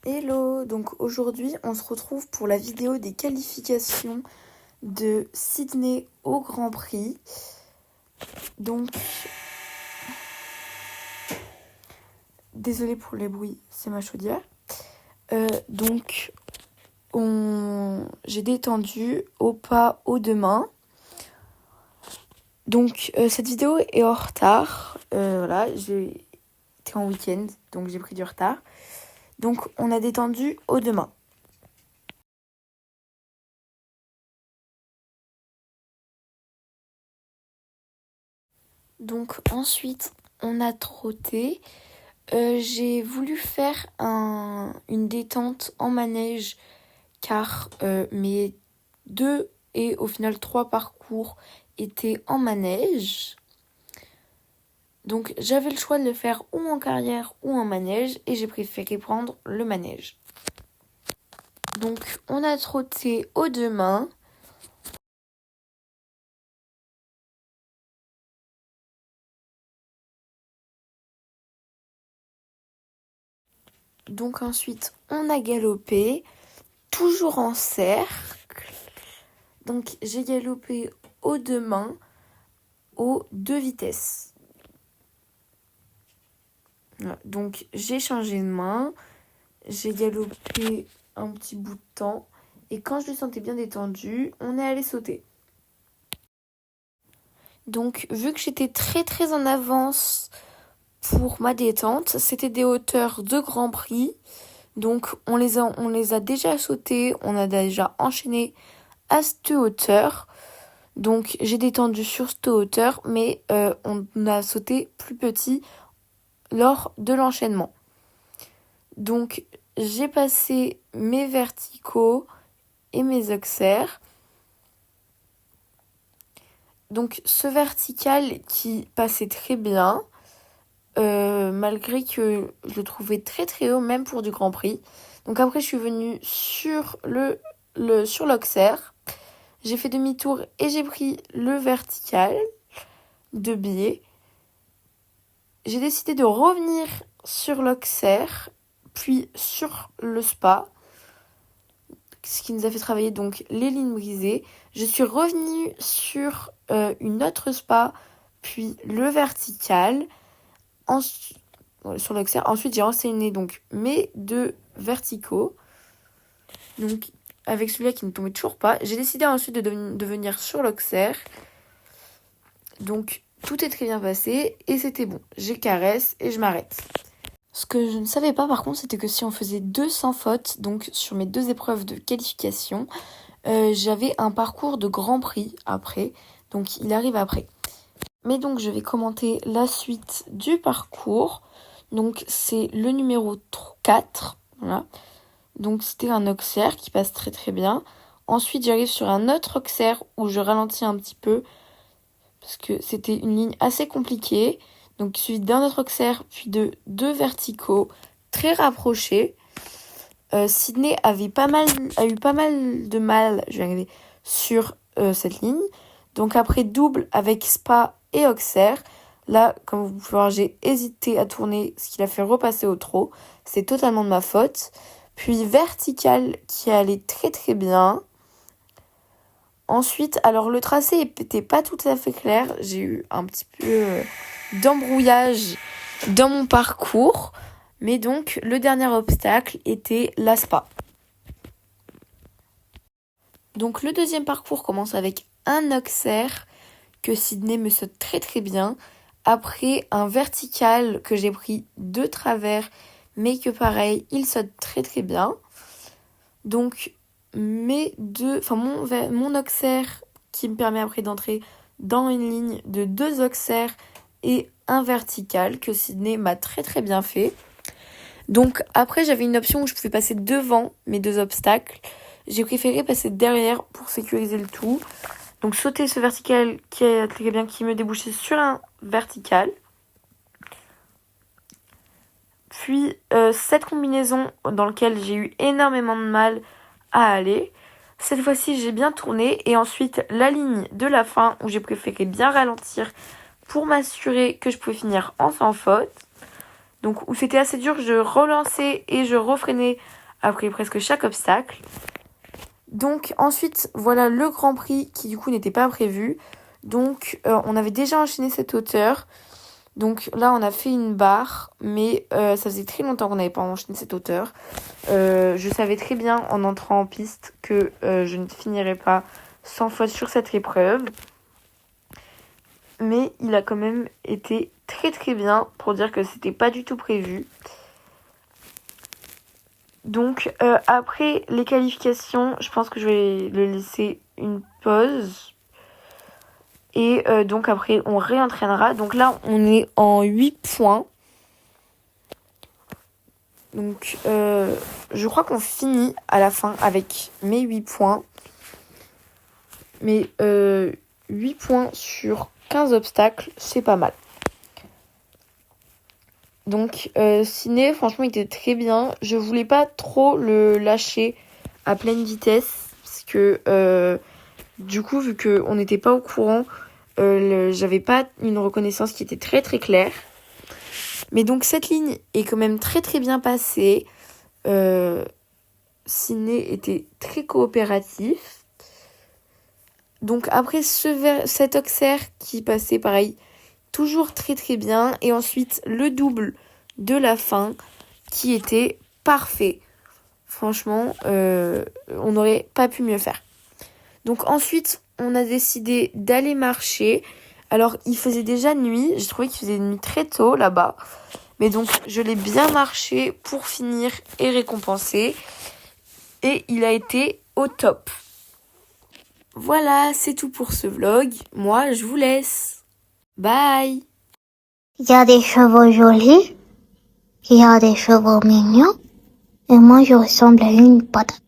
Hello, donc aujourd'hui on se retrouve pour la vidéo des qualifications de Sydney au Grand Prix. Donc, désolée pour les bruits, c'est ma chaudière. J'ai détendu au pas aux deux mains. Donc cette vidéo est en retard. Voilà, j'ai été en week-end, donc j'ai pris du retard. Donc on a détendu aux deux mains. Donc ensuite, on a trotté. J'ai voulu faire une détente en manège car mes 2 et au final 3 parcours étaient en manège. Donc j'avais le choix de le faire ou en carrière ou en manège et j'ai préféré prendre le manège. Donc on a trotté aux deux mains. Donc ensuite on a galopé, toujours en cercle. Donc j'ai galopé aux deux mains, aux deux vitesses. Voilà. Donc j'ai changé de main, j'ai galopé un petit bout de temps et quand je le sentais bien détendu, on est allé sauter. Donc vu que j'étais très en avance pour ma détente, c'était des hauteurs de Grand Prix. Donc on les a déjà sautés, on a déjà enchaîné à cette hauteur. Donc j'ai détendu sur cette hauteur, mais on a sauté plus petit lors de l'enchaînement. Donc j'ai passé mes verticaux et mes auxerres. Donc ce vertical qui passait très bien, malgré que je le trouvais très haut, même pour du Grand Prix. Donc après je suis venue sur sur l'auxerre. J'ai fait demi-tour et j'ai pris le vertical de biais. J'ai décidé de revenir sur l'auxerre, puis sur le spa, ce qui nous a fait travailler donc les lignes brisées. Je suis revenue sur une autre spa, puis le vertical, sur l'auxerre. Ensuite, j'ai enchaîné donc mes deux verticaux. Donc, avec celui-là qui ne tombait toujours pas, j'ai décidé ensuite de venir sur l'auxerre. Donc, tout est très bien passé et c'était bon. J'ai caresse et je m'arrête. Ce que je ne savais pas par contre, c'était que si on faisait 200 fautes, donc sur mes 2 épreuves de qualification, j'avais un parcours de Grand Prix après, donc il arrive après. Mais donc je vais commenter la suite du parcours. Donc c'est le numéro 4, voilà. Donc c'était un auxerre qui passe très bien. Ensuite j'arrive sur un autre auxerre où je ralentis un petit peu parce que c'était une ligne assez compliquée. Donc suivi d'un autre auxerre puis de 2 verticaux très rapprochés. Sydney a eu pas mal de mal, je vais arriver, sur cette ligne. Donc après double avec spa et auxerre. Là, comme vous pouvez voir, j'ai hésité à tourner, ce qui l'a fait repasser au trot. C'est totalement de ma faute. Puis vertical qui allait très bien. Ensuite, alors le tracé n'était pas tout à fait clair. J'ai eu un petit peu d'embrouillage dans mon parcours. Mais donc, le dernier obstacle était la spa. Donc, le deuxième parcours commence avec un auxerre que Sydney me saute très bien. Après, un vertical que j'ai pris de travers, mais que pareil, il saute très bien. Donc, mon auxerre qui me permet après d'entrer dans une ligne de 2 auxerres et un vertical que Sydney m'a très bien fait. Donc après j'avais une option où je pouvais passer devant mes 2 obstacles. J'ai préféré passer derrière pour sécuriser le tout. Donc sauter ce vertical qui me débouchait sur un vertical. Puis cette combinaison dans laquelle j'ai eu énormément de mal à aller. Cette fois-ci j'ai bien tourné et ensuite la ligne de la fin où j'ai préféré bien ralentir pour m'assurer que je pouvais finir en sans faute. Donc où c'était assez dur, je relançais et je refreinais après presque chaque obstacle. Donc ensuite, voilà le Grand Prix qui du coup n'était pas prévu. Donc on avait déjà enchaîné cette hauteur. Donc là on a fait une barre, mais ça faisait très longtemps qu'on n'avait pas enchaîné cette hauteur. Je savais très bien en entrant en piste que je ne finirais pas sans faute sur cette épreuve. Mais il a quand même été très très bien pour dire que c'était pas du tout prévu. Donc après les qualifications, je pense que je vais le laisser une pause. Et donc après on réentraînera. Donc là on est en 8 points. Donc je crois qu'on finit à la fin avec mes 8 points. Mais 8 points sur 15 obstacles, c'est pas mal. Donc Ciné, franchement, il était très bien. Je voulais pas trop le lâcher à pleine vitesse. Parce que du coup, vu qu'on n'était pas au courant, j'avais pas une reconnaissance qui était très très claire. Mais donc cette ligne est quand même très très bien passée. Ciné était très coopératif. Donc après cet Auxerre qui passait pareil, toujours très très bien. Et ensuite le double de la fin qui était parfait. Franchement, on n'aurait pas pu mieux faire. Donc ensuite, on a décidé d'aller marcher. Alors il faisait déjà nuit, j'ai trouvé qu'il faisait nuit très tôt là-bas. Mais donc je l'ai bien marché pour finir et récompenser. Et il a été au top. Voilà, c'est tout pour ce vlog. Moi, je vous laisse. Bye. Il y a des chevaux jolis, il y a des chevaux mignons, et moi je ressemble à une patate.